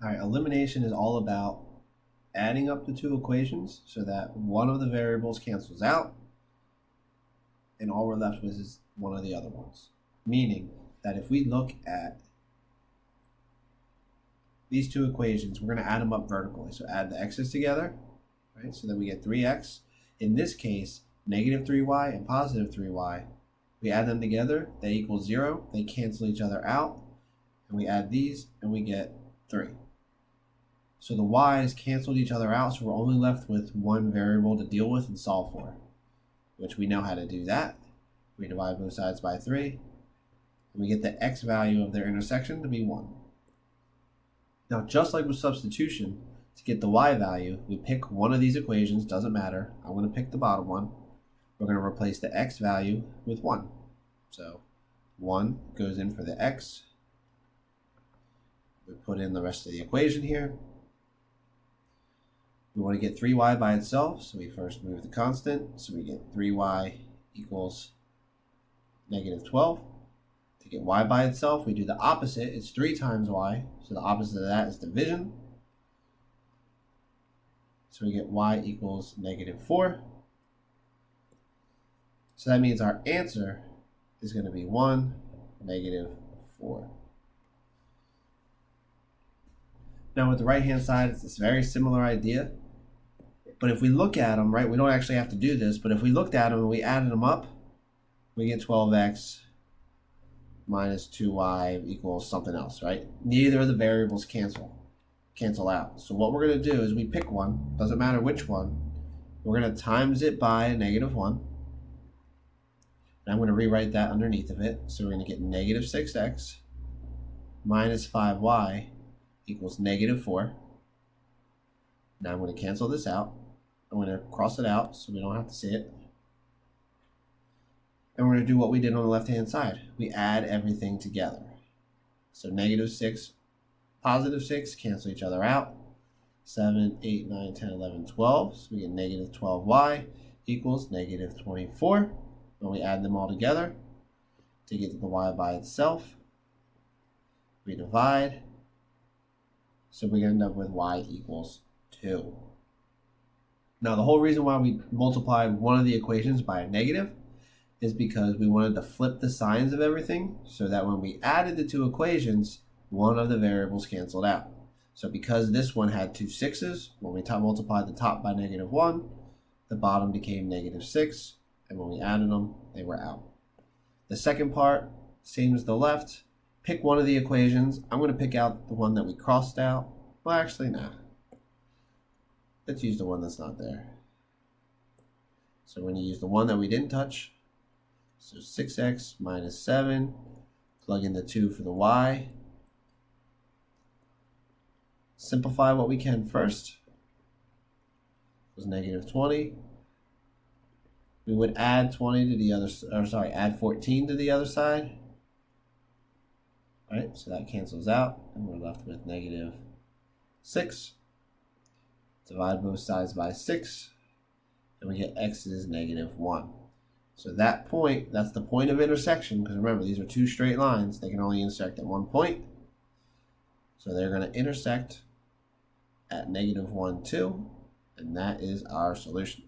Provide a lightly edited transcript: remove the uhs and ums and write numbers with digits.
All right, elimination is all about adding up the two equations so that one of the variables cancels out and all we're left with is one of the other ones. Meaning that if we look at these two equations, we're going to add them up vertically. So add the x's together, right? So then we get 3x. In this case, negative 3y and positive 3y. We add them together, they equal 0. They cancel each other out. And we add these and we get 3. So the y's canceled each other out, so we're only left with one variable to deal with and solve for, which we know how to do that. We divide both sides by 3, and we get the x value of their intersection to be 1. Now, just like with substitution, to get the y value, we pick one of these equations, doesn't matter. I'm going to pick the bottom one. We're going to replace the x value with 1. So 1 goes in for the x. We put in the rest of the equation here. We want to get 3y by itself, so we first move the constant. So we get 3y equals negative 12. To get y by itself, we do the opposite. It's 3 times y, so the opposite of that is division. So we get y equals negative 4. So that means our answer is going to be 1, negative 4. Now with the right-hand side, it's this very similar idea. But if we look at them, right, we don't actually have to do this, but if we looked at them and we added them up, we get 12x minus 2y equals something else, right? Neither of the variables cancel out. So what we're going to do is we pick one, doesn't matter which one. We're going to times it by a negative 1. And I'm going to rewrite that underneath of it. So we're going to get negative 6x minus 5y equals negative 4. Now I'm going to cancel this out. I'm going to cross it out so we don't have to see it. And we're going to do what we did on the left-hand side. We add everything together. So negative 6, positive 6 cancel each other out. 7, 8, 9, 10, 11, 12. So we get negative 12y equals negative 24. When we add them all together to get to the y by itself, we divide. So we end up with y equals 2. Now the whole reason why we multiplied one of the equations by a negative is because we wanted to flip the signs of everything so that when we added the two equations, one of the variables canceled out. So because this one had two 6's, when we multiplied the top by negative 1, the bottom became negative 6, and when we added them, they were out. The second part, same as the left. Pick one of the equations. I'm going to pick out the one that we crossed out. Well, actually, no. Let's use the one that's not there. So we're going to use the one that we didn't touch. So 6x minus 7. Plug in the 2 for the y. Simplify what we can first. It was negative 20. We would add 20 to the other, or sorry, add 14 to the other side. All right, so that cancels out, and we're left with negative 6. Divide both sides by 6, and we get x is negative 1. So that point, that's the point of intersection, because remember, these are two straight lines. They can only intersect at one point. So they're going to intersect at negative 1, 2, and that is our solution.